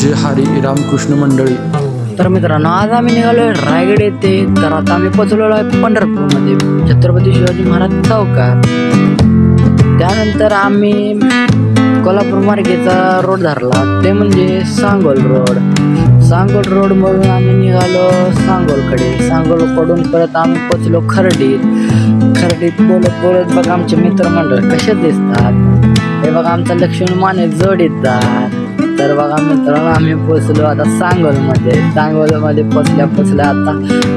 जय हरी रामकृष्ण मंडळी. तर मित्रांनो, आज आम्ही निघालो रायगड येथे. तर आता आम्ही पोहोचलेलो आहे पंढरपूरमध्ये, छत्रपती शिवाजी महाराज चौकात. त्यानंतर आम्ही कोल्हापूर मार्गेचा रोड धरला, ते म्हणजे सांगोल रोड म्हणून आम्ही निघालो सांगोलकडे. सांगोलकडून परत आम्ही पोचलो खर्डीत बोलत बघा आमचे मित्रमंडळ कसे दिसतात. हे बघा आमचा लक्ष्मण माने जोडीदार. तर बघा मित्रांनो, आम्ही पोचलो आता सांगोलमध्ये पोचल्या आता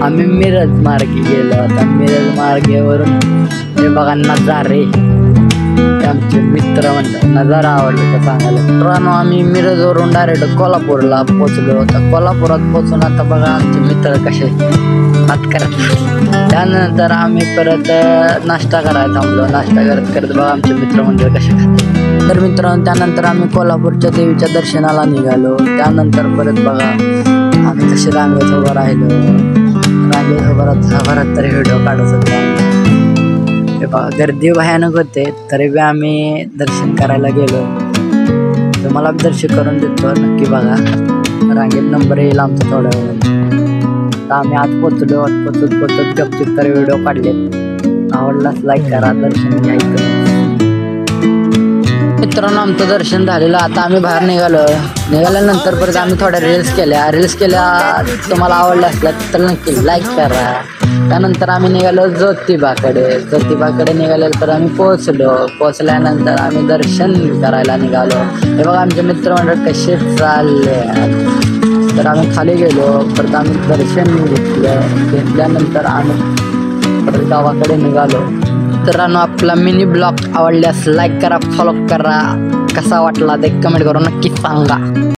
आम्ही मिरज मार्गे गेलो. आता मिरज मार्गेवरून हे बघा नजारे, आमचे मित्र म्हणतात नजारा आवडले तर सांगायला. मित्रांनो, आम्ही मिरजवरून डायरेक्ट कोल्हापूरला पोचलो. आता कोल्हापुरात पोचून आता बघा आमचे मित्र कसे बात करतात. त्यानंतर आम्ही परत नाश्ता करायला थांबलो. नाश्ता करत बघा आमचे मित्रमंडळ कसे खातात. तर मित्रांनो, त्यानंतर आम्ही कोल्हापूरच्या देवीच्या दर्शनाला निघालो. त्यानंतर परत बघा आम्ही कसे रांगेत उभं राहिलो. रांगेत उभारात तरी व्हिडिओ काढत होतो. हे बघा गर्दी भयानक होते, तरी बी आम्ही दर्शन करायला गेलो. तुम्हाला दर्शन करून देतो, नक्की बघा. रांगेत नंबर येईल आमचा थोड्या वेळात. तर आम्ही आज पोचलो. पोचत गपचिप तरी व्हिडिओ काढलेत. आवडलाच लाईक करा, दर्शन घ्यायचं. मित्रांनो, आमचं दर्शन झालेलं. आता आम्ही बाहेर निघाल्यानंतर परत आम्ही थोड्या रील्स केल्या. तुम्हाला आवडल्या असल्या तर नक्की लाईक करा. त्यानंतर आम्ही निघालो ज्योतिबाकडे निघाल्यानंतर आम्ही पोचल्यानंतर आम्ही दर्शन करायला निघालो. हे बघा आमचे मित्रमंडळ कसे चालले. तर आम्ही खाली गेलो. परत आम्ही दर्शन घेतल्यानंतर आम्ही परत गावाकडे निघालो. मित्रांनो, आपला मिनी ब्लॉग आवडल्यास लाईक करा, फॉलो करा. कसा वाटला ते कमेंट करून नक्की सांगा.